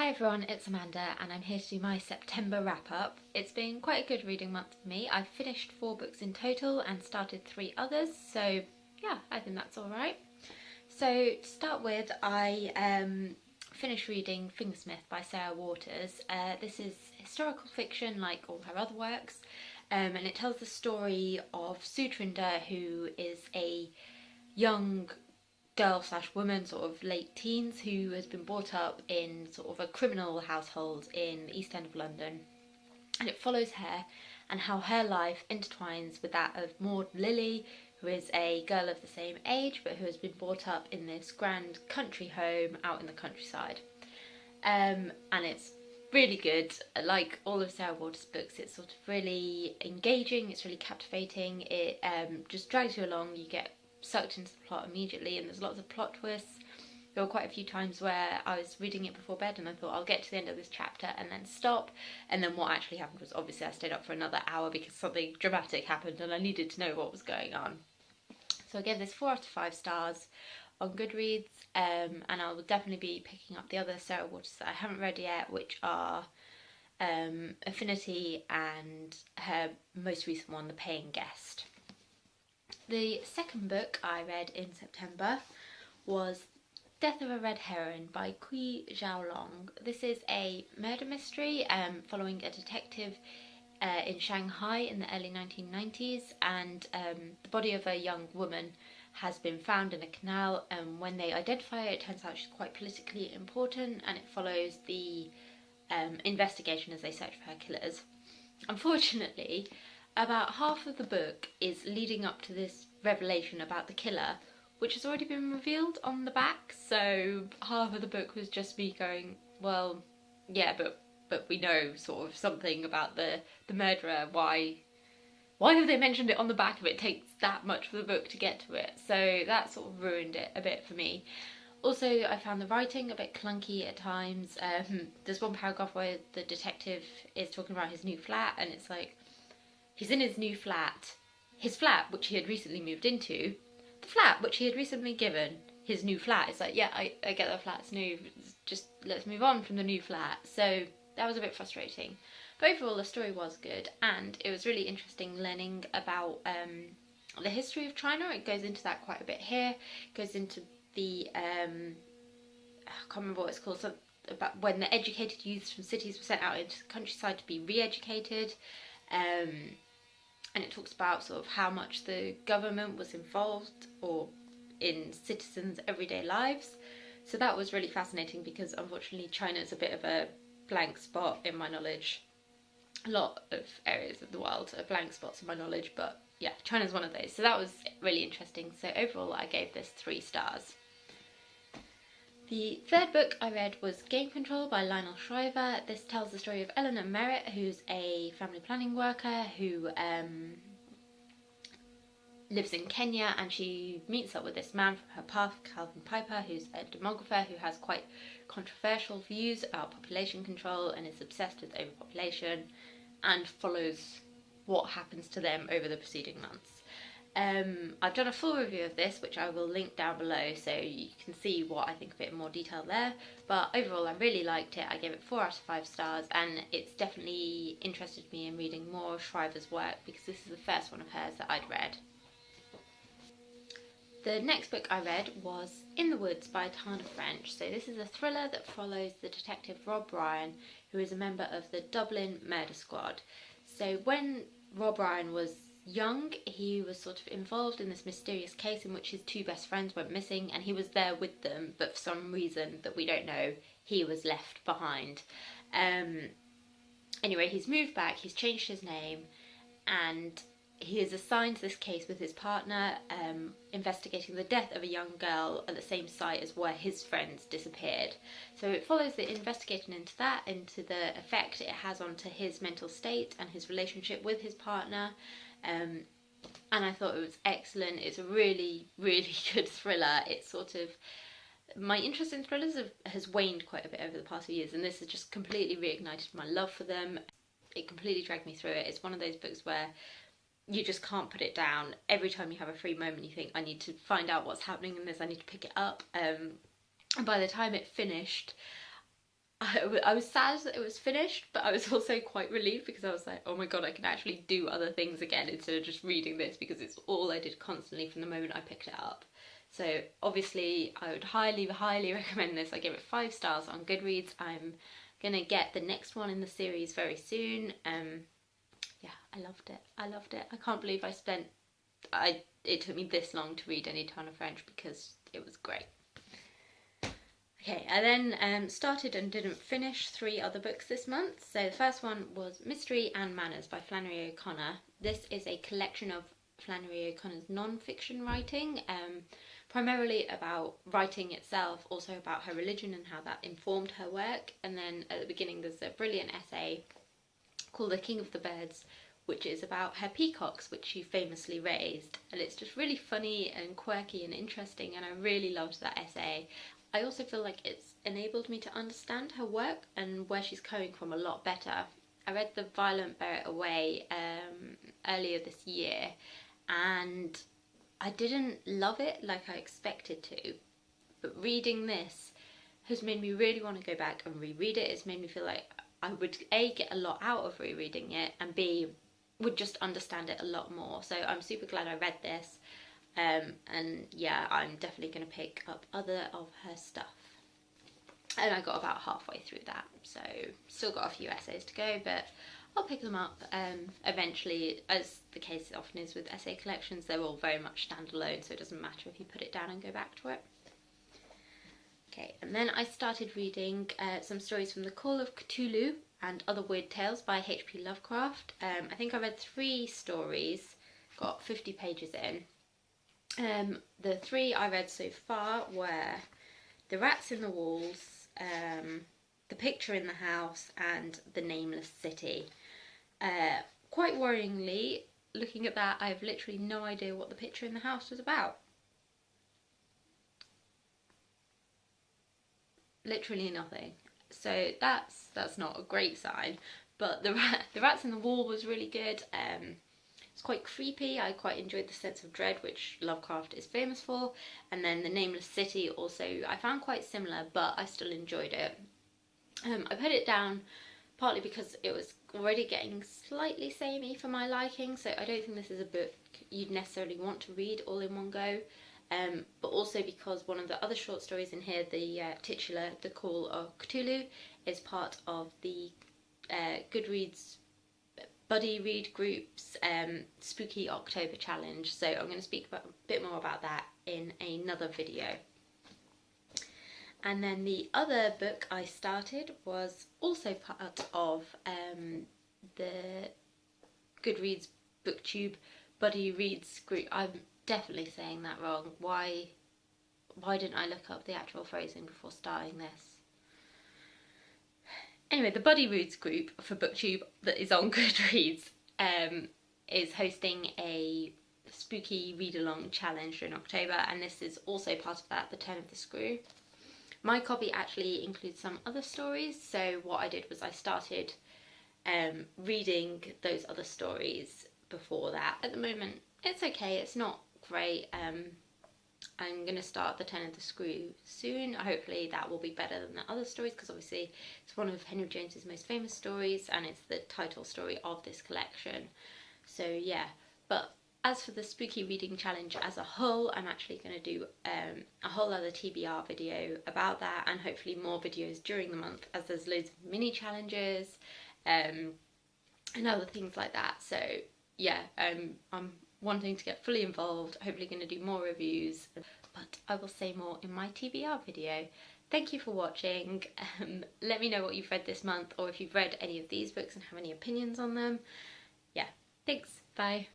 Hi everyone, it's Amanda and I'm here to do my September wrap-up. It's been quite a good reading month for me. I've finished 4 books in total and started 3 others, so yeah, I think that's alright. So to start with, I finished reading Fingersmith by Sarah Waters. This is historical fiction like all her other works, and it tells the story of Sutrinder, who is a young girl/woman, sort of late teens, who has been brought up in sort of a criminal household in the East End of London. And it follows her and how her life intertwines with that of Maud Lily, who is a girl of the same age but who has been brought up in this grand country home out in the countryside. And it's really good. Like all of Sarah Waters' books, it's sort of really engaging, it's really captivating, it just drags you along, you get sucked into the plot immediately, and there's lots of plot twists. There were quite a few times where I was reading it before bed and I thought I'll get to the end of this chapter and then stop, and then what actually happened was obviously I stayed up for another hour because something dramatic happened and I needed to know what was going on. So I gave this 4 out of 5 stars on Goodreads, and I will definitely be picking up the other Sarah Waters that I haven't read yet, which are Affinity and her most recent one, The Paying Guest. The second book I read in September was Death of a Red Heron by Readalong. This is a murder mystery following a detective in Shanghai in the early 1990s, and the body of a young woman has been found in a canal, and when they identify her, it turns out she's quite politically important, and it follows the investigation as they search for her killers. Unfortunately, about half of the book is leading up to this revelation about the killer, which has already been revealed on the back, so half of the book was just me going, well, yeah, but we know sort of something about the murderer. Why have they mentioned it on the back if it takes that much for the book to get to it? So that sort of ruined it a bit for me. Also, I found the writing a bit clunky at times. There's one paragraph where the detective is talking about his new flat, and it's like, he's in his new flat, his flat which he had recently moved into, the flat which he had recently given his new flat. It's like, yeah, I get the flat's new, just let's move on from the new flat. So that was a bit frustrating. But overall the story was good, and it was really interesting learning about the history of China. It goes into that quite a bit here. It goes into the, I can't remember what it's called, so about when the educated youths from cities were sent out into the countryside to be re-educated. And it talks about sort of how much the government was involved or in citizens' everyday lives. So that was really fascinating because unfortunately China is a bit of a blank spot in my knowledge. A lot of areas of the world are blank spots in my knowledge, but yeah, China's one of those. So that was really interesting. So overall I gave this 3 stars. The third book I read was Game Control by Lionel Shriver. This tells the story of Eleanor Merritt, who's a family planning worker who lives in Kenya, and she meets up with this man from her path, Calvin Piper, who's a demographer who has quite controversial views about population control and is obsessed with overpopulation, and follows what happens to them over the preceding months. I've done a full review of this, which I will link down below so you can see what I think of it in more detail there. But overall I really liked it. I gave it 4 out of 5 stars, and it's definitely interested me in reading more of Shriver's work because this is the first one of hers that I'd read. The next book I read was In the Woods by Tana French. So this is a thriller that follows the detective Rob Ryan, who is a member of the Dublin Murder Squad. So when Rob Ryan was young, he was sort of involved in this mysterious case in which his 2 best friends went missing, and he was there with them, but for some reason that we don't know, he was left behind. Anyway, he's moved back, he's changed his name, and he is assigned to this case with his partner, investigating the death of a young girl at the same site as where his friends disappeared. So it follows the investigation into that, into the effect it has onto his mental state and his relationship with his partner. And I thought it was excellent. It's a really, really good thriller. It's sort of, my interest in thrillers has waned quite a bit over the past few years, and this has just completely reignited my love for them. It completely dragged me through it. It's one of those books where you just can't put it down. Every time you have a free moment you think, I need to find out what's happening in this, I need to pick it up. And by the time it finished, I was sad that it was finished, but I was also quite relieved because I was like, oh my god, I can actually do other things again instead of just reading this, because it's all I did constantly from the moment I picked it up. So obviously I would highly, highly recommend this. I give it 5 stars on Goodreads. I'm gonna get the next one in the series very soon. Yeah, I loved it. I loved it. I can't believe it took me this long to read Any Ton of French, because it was great. Okay, I then started and didn't finish 3 other books this month. So the first one was Mystery and Manners by Flannery O'Connor. This is a collection of Flannery O'Connor's non-fiction writing, primarily about writing itself, also about her religion and how that informed her work. And then at the beginning there's a brilliant essay called The King of the Birds, which is about her peacocks, which she famously raised. And it's just really funny and quirky and interesting, and I really loved that essay. I also feel like it's enabled me to understand her work and where she's coming from a lot better. I read The Violent Bear It Away earlier this year, and I didn't love it like I expected to, but reading this has made me really want to go back and reread it. It's made me feel like I would A, get a lot out of rereading it, and B, would just understand it a lot more. So I'm super glad I read this. And yeah, I'm definitely going to pick up other of her stuff. And I got about halfway through that, so still got a few essays to go, but I'll pick them up eventually. As the case often is with essay collections, they're all very much standalone, so it doesn't matter if you put it down and go back to it. Okay, and then I started reading some stories from The Call of Cthulhu and Other Weird Tales by H.P. Lovecraft. I think I read 3 stories, got 50 pages in. The 3 I read so far were The Rats in the Walls, The Picture in the House, and The Nameless City. Quite worryingly, looking at that, I have literally no idea what The Picture in the House was about. Literally nothing. So that's not a great sign. But the Rats in the Wall was really good. It's quite creepy. I quite enjoyed the sense of dread which Lovecraft is famous for. And then The Nameless City also I found quite similar, but I still enjoyed it. I put it down partly because it was already getting slightly samey for my liking, so I don't think this is a book you'd necessarily want to read all in one go. But also because one of the other short stories in here, the titular The Call of Cthulhu, is part of the Goodreads buddy read group's Spooky October challenge, so I'm going to speak a bit more about that in another video. And then the other book I started was also part of the Goodreads BookTube buddy reads group. I'm definitely saying that wrong. Why didn't I look up the actual phrasing before starting this? Anyway, the Buddy Reads group for BookTube that is on Goodreads is hosting a spooky read-along challenge in October, and this is also part of that, The Turn of the Screw. My copy actually includes some other stories, so what I did was I started reading those other stories before that. At the moment, it's okay, it's not great. I'm going to start The Turn of the Screw soon. Hopefully that will be better than the other stories, because obviously it's one of Henry James's most famous stories and it's the title story of this collection. So yeah, but as for the spooky reading challenge as a whole, I'm actually going to do a whole other TBR video about that, and hopefully more videos during the month, as there's loads of mini challenges and other things like that. So yeah, I'm wanting to get fully involved, hopefully going to do more reviews, but I will say more in my TBR video. Thank you for watching. Let me know what you've read this month, or if you've read any of these books and have any opinions on them. Yeah, thanks, bye.